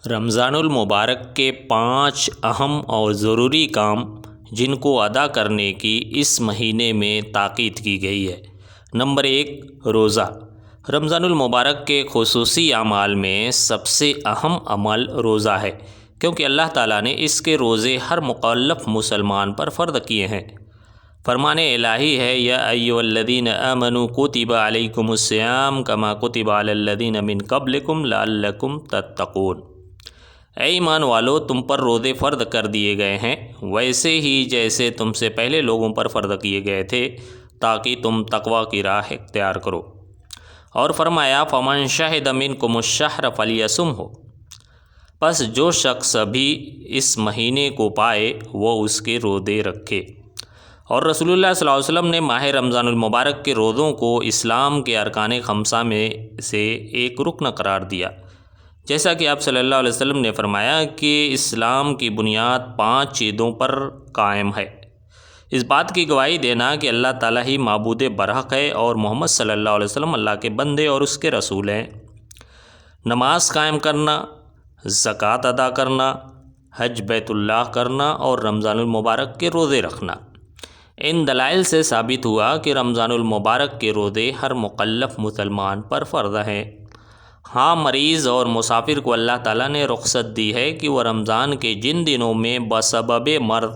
رمضان المبارک کے 5 اہم اور ضروری کام جن کو ادا کرنے کی اس مہینے میں تاکید کی گئی ہے۔ نمبر 1، روزہ۔ رمضان المبارک کے خصوصی اعمال میں سب سے اہم عمل روزہ ہے، کیونکہ اللہ تعالیٰ نے اس کے روزے ہر مکلف مسلمان پر فرض کیے ہیں۔ فرمان الہی ہے، یا ایھا الذین آمنوا کتب علیکم الصیام کما کتب علی الذین من قبلکم لعلکم تتقون۔ اے ایمان والو، تم پر روزے فرض کر دیے گئے ہیں، ویسے ہی جیسے تم سے پہلے لوگوں پر فرض کیے گئے تھے، تاکہ تم تقوی کی راہ اختیار کرو۔ اور فرمایا، فمن شہد منکم الشہر فلیصمہ، پس جو شخص بھی اس مہینے کو پائے وہ اس کے روزے رکھے۔ اور رسول اللہ صلی اللہ علیہ وسلم نے ماہ رمضان المبارک کے روزوں کو اسلام کے ارکان خمسہ میں سے ایک رکن قرار دیا، جیسا کہ آپ صلی اللہ علیہ وسلم نے فرمایا کہ اسلام کی بنیاد 5 چیزوں پر قائم ہے۔ اس بات کی گواہی دینا کہ اللہ تعالیٰ ہی معبود برحق ہے اور محمد صلی اللہ علیہ وسلم اللہ کے بندے اور اس کے رسول ہیں، نماز قائم کرنا، زکوٰۃ ادا کرنا، حج بیت اللہ کرنا اور رمضان المبارک کے روزے رکھنا۔ ان دلائل سے ثابت ہوا کہ رمضان المبارک کے روزے ہر مکلف مسلمان پر فرض ہیں۔ ہاں، مریض اور مسافر کو اللہ تعالیٰ نے رخصت دی ہے کہ وہ رمضان کے جن دنوں میں بسبب مرض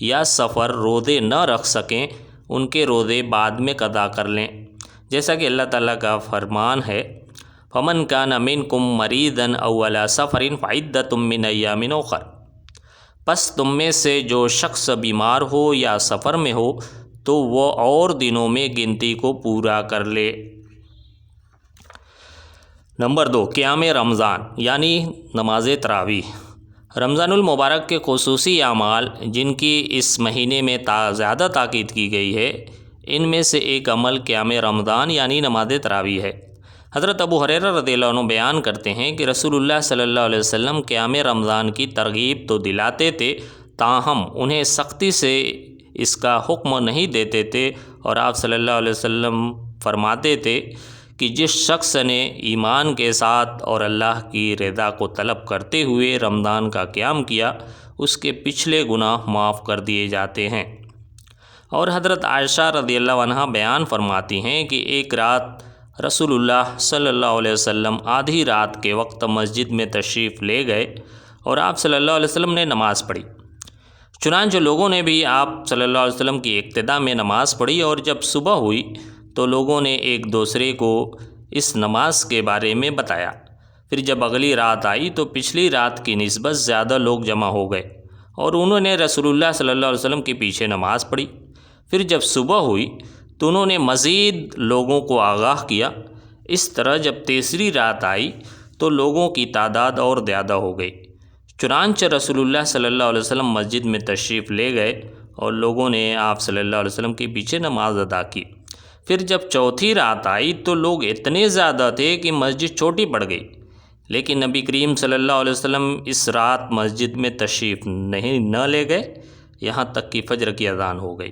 یا سفر روزے نہ رکھ سکیں، ان کے روزے بعد میں قضا کر لیں، جیسا کہ اللہ تعالیٰ کا فرمان ہے، فَمَنْ كَانَ مِنْكُمْ مَرِيضًا أَوْ عَلَىٰ سَفَرٍ فَعِدَّةٌ مِّنْ أَيَّامٍ أُخَرَ، پس تم میں سے جو شخص بیمار ہو یا سفر میں ہو تو وہ اور دنوں میں گنتی کو پورا کر لے۔ نمبر 2، قیام رمضان یعنی نماز تراویح۔ رمضان المبارک کے خصوصی اعمال جن کی اس مہینے میں زیادہ تاکید کی گئی ہے، ان میں سے ایک عمل قیام رمضان یعنی نماز تراویح ہے۔ حضرت ابو ہریرہ رضی اللہ عنہ بیان کرتے ہیں کہ رسول اللہ صلی اللہ علیہ وسلم قیام رمضان کی ترغیب تو دلاتے تھے، تاہم انہیں سختی سے اس کا حکم نہیں دیتے تھے، اور آپ صلی اللہ علیہ وسلم فرماتے تھے کہ جس شخص نے ایمان کے ساتھ اور اللہ کی رضا کو طلب کرتے ہوئے رمضان کا قیام کیا، اس کے پچھلے گناہ معاف کر دیے جاتے ہیں۔ اور حضرت عائشہ رضی اللہ عنہا بیان فرماتی ہیں کہ ایک رات رسول اللہ صلی اللہ علیہ وسلم آدھی رات کے وقت مسجد میں تشریف لے گئے اور آپ صلی اللہ علیہ وسلم نے نماز پڑھی۔ چنانچہ لوگوں نے بھی آپ صلی اللہ علیہ وسلم کی اقتداء میں نماز پڑھی، اور جب صبح ہوئی تو لوگوں نے ایک دوسرے کو اس نماز کے بارے میں بتایا۔ پھر جب اگلی رات آئی تو پچھلی رات کی نسبت زیادہ لوگ جمع ہو گئے اور انہوں نے رسول اللہ صلی اللہ علیہ وسلم کے پیچھے نماز پڑھی۔ پھر جب صبح ہوئی تو انہوں نے مزید لوگوں کو آگاہ کیا۔ اس طرح جب تیسری رات آئی تو لوگوں کی تعداد اور زیادہ ہو گئی۔ چنانچہ رسول اللہ صلی اللہ علیہ وسلم مسجد میں تشریف لے گئے اور لوگوں نے آپ صلی اللہ علیہ وسلم کے پیچھے نماز ادا کی۔ پھر جب چوتھی رات آئی تو لوگ اتنے زیادہ تھے کہ مسجد چھوٹی پڑ گئی، لیکن نبی کریم صلی اللہ علیہ وسلم اس رات مسجد میں تشریف نہ لے گئے، یہاں تک کہ فجر کی اذان ہو گئی۔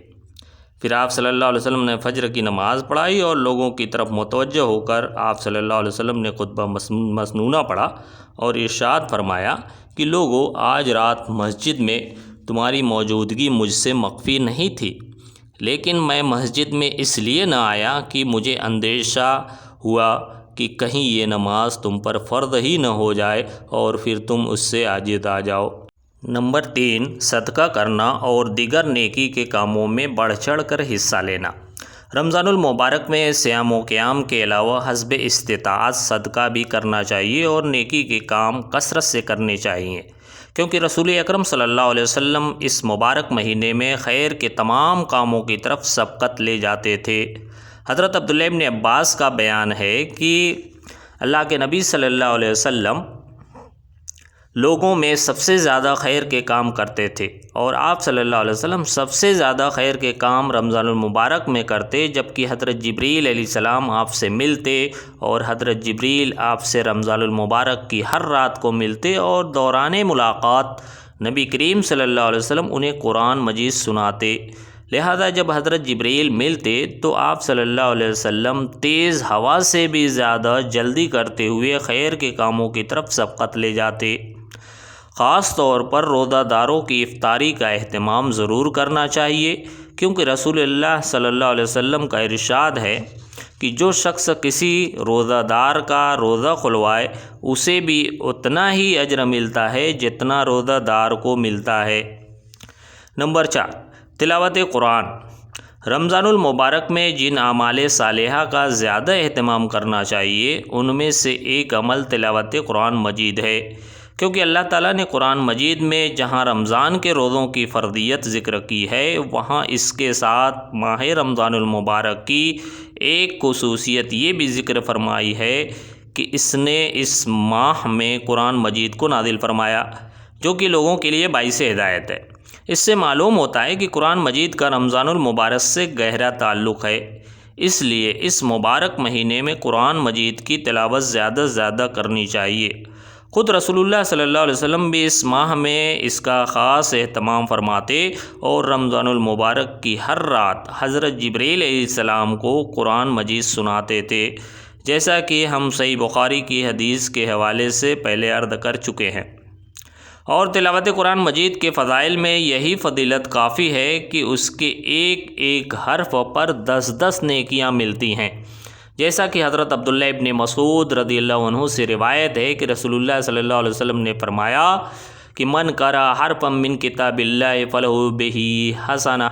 پھر آپ صلی اللہ علیہ وسلم نے فجر کی نماز پڑھائی اور لوگوں کی طرف متوجہ ہو کر آپ صلی اللہ علیہ وسلم نے خطبہ مسنونہ پڑھا اور ارشاد فرمایا کہ لوگو، آج رات مسجد میں تمہاری موجودگی مجھ سے مخفی نہیں تھی، لیکن میں مسجد میں اس لیے نہ آیا کہ مجھے اندیشہ ہوا کہ کہیں یہ نماز تم پر فرض ہی نہ ہو جائے اور پھر تم اس سے عاجز آ جاؤ۔ نمبر 3، صدقہ کرنا اور دیگر نیکی کے کاموں میں بڑھ چڑھ کر حصہ لینا۔ رمضان المبارک میں صیام و قیام کے علاوہ حسب استطاعت صدقہ بھی کرنا چاہیے اور نیکی کے کام کثرت سے کرنے چاہیے، کیونکہ رسول اکرم صلی اللہ علیہ وسلم اس مبارک مہینے میں خیر کے تمام کاموں کی طرف سبقت لے جاتے تھے۔ حضرت عبداللہ ابن عباس کا بیان ہے کہ اللہ کے نبی صلی اللہ علیہ وسلم لوگوں میں سب سے زیادہ خیر کے کام کرتے تھے، اور آپ صلی اللہ علیہ وسلم سب سے زیادہ خیر کے کام رمضان المبارک میں کرتے، جبکہ حضرت جبریل علیہ السلام آپ سے ملتے اور حضرت جبریل آپ سے رمضان المبارک کی ہر رات کو ملتے، اور دوران ملاقات نبی کریم صلی اللہ علیہ وسلم انہیں قرآن مجید سناتے۔ لہذا جب حضرت جبریل ملتے تو آپ صلی اللہ علیہ وسلم تیز ہوا سے بھی زیادہ جلدی کرتے ہوئے خیر کے کاموں کی طرف سبقت لے جاتے۔ خاص طور پر روزہ داروں کی افطاری کا اہتمام ضرور کرنا چاہیے، کیونکہ رسول اللہ صلی اللہ علیہ وسلم کا ارشاد ہے کہ جو شخص کسی روزہ دار کا روزہ کھلوائے اسے بھی اتنا ہی اجر ملتا ہے جتنا روزہ دار کو ملتا ہے۔ نمبر 4، تلاوت قرآن۔ رمضان المبارک میں جن اعمال صالحہ کا زیادہ اہتمام کرنا چاہیے ان میں سے ایک عمل تلاوت قرآن مجید ہے، کیونکہ اللہ تعالیٰ نے قرآن مجید میں جہاں رمضان کے روزوں کی فرضیت ذکر کی ہے وہاں اس کے ساتھ ماہ رمضان المبارک کی ایک خصوصیت یہ بھی ذکر فرمائی ہے کہ اس نے اس ماہ میں قرآن مجید کو نازل فرمایا، جو کہ لوگوں کے لیے باعث ہدایت ہے۔ اس سے معلوم ہوتا ہے کہ قرآن مجید کا رمضان المبارک سے گہرا تعلق ہے، اس لیے اس مبارک مہینے میں قرآن مجید کی تلاوت زیادہ سے زیادہ کرنی چاہیے۔ خود رسول اللہ صلی اللہ علیہ وسلم بھی اس ماہ میں اس کا خاص اہتمام فرماتے اور رمضان المبارک کی ہر رات حضرت جبریل علیہ السلام کو قرآن مجید سناتے تھے، جیسا کہ ہم صحیح بخاری کی حدیث کے حوالے سے پہلے عرض کر چکے ہیں۔ اور تلاوت قرآن مجید کے فضائل میں یہی فضیلت کافی ہے کہ اس کے ایک ایک حرف پر 10 نیکیاں ملتی ہیں، جیسا کہ حضرت عبداللہ ابن مسعود رضی اللہ عنہ سے روایت ہے کہ رسول اللہ صلی اللہ علیہ وسلم نے فرمایا کہ من قرأ حرفا من کتاب اللہ فلہ بہ حسنہ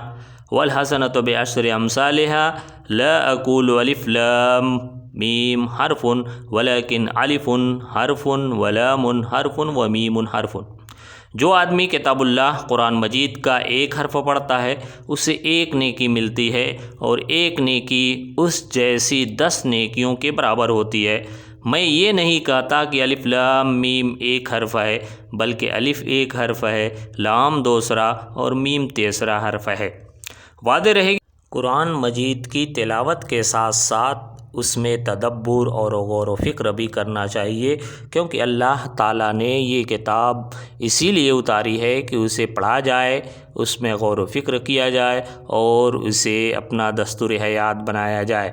والحسنۃ بعشر امثالها لا اقول الف لام میم حرف ولکن الف حرف ولام حرف ومیم حرف۔ جو آدمی کتاب اللہ قرآن مجید کا ایک حرف پڑھتا ہے اسے ایک نیکی ملتی ہے، اور ایک نیکی اس جیسی 10 نیکیوں کے برابر ہوتی ہے۔ میں یہ نہیں کہتا کہ الف لام میم ایک حرف ہے، بلکہ الف ایک حرف ہے، لام دوسرا اور میم تیسرا حرف ہے۔ واضح رہے گی قرآن مجید کی تلاوت کے ساتھ ساتھ اس میں تدبر اور غور و فکر بھی کرنا چاہیے، کیونکہ اللہ تعالیٰ نے یہ کتاب اسی لیے اتاری ہے کہ اسے پڑھا جائے، اس میں غور و فکر کیا جائے اور اسے اپنا دستور حیات بنایا جائے۔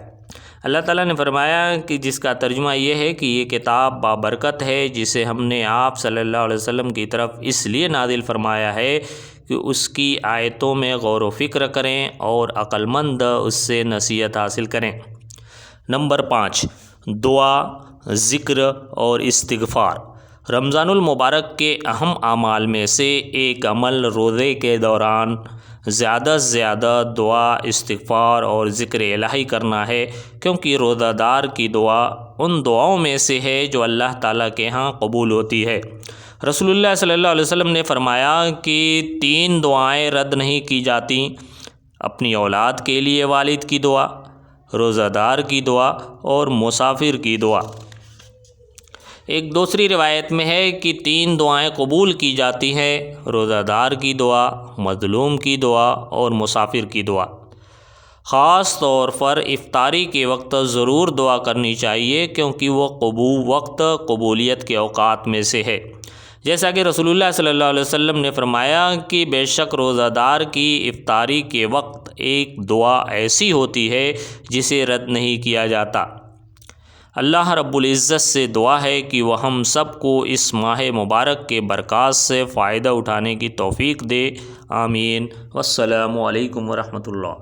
اللہ تعالیٰ نے فرمایا کہ جس کا ترجمہ یہ ہے کہ یہ کتاب بابرکت ہے، جسے ہم نے آپ صلی اللہ علیہ وسلم کی طرف اس لیے نازل فرمایا ہے کہ اس کی آیتوں میں غور و فکر کریں اور عقل مند اس سے نصیحت حاصل کریں۔ نمبر 5، دعا، ذکر اور استغفار۔ رمضان المبارک کے اہم اعمال میں سے ایک عمل روزے کے دوران زیادہ سے زیادہ دعا، استغفار اور ذکر الہی کرنا ہے، کیونکہ روزہ دار کی دعا ان دعاؤں میں سے ہے جو اللہ تعالیٰ کے ہاں قبول ہوتی ہے۔ رسول اللہ صلی اللہ علیہ وسلم نے فرمایا کہ 3 دعائیں رد نہیں کی جاتیں: اپنی اولاد کے لیے والد کی دعا، روزہ دار کی دعا اور مسافر کی دعا۔ ایک دوسری روایت میں ہے کہ 3 دعائیں قبول کی جاتی ہیں: روزہ دار کی دعا، مظلوم کی دعا اور مسافر کی دعا۔ خاص طور پر افطاری کے وقت ضرور دعا کرنی چاہیے، کیونکہ وہ وقت قبولیت کے اوقات میں سے ہے، جیسا کہ رسول اللہ صلی اللہ علیہ وسلم نے فرمایا کہ بے شک روزہ دار کی افطاری کے وقت ایک دعا ایسی ہوتی ہے جسے رد نہیں کیا جاتا۔ اللہ رب العزت سے دعا ہے کہ وہ ہم سب کو اس ماہ مبارک کے برکات سے فائدہ اٹھانے کی توفیق دے، آمین۔ والسلام علیکم ورحمۃ اللہ۔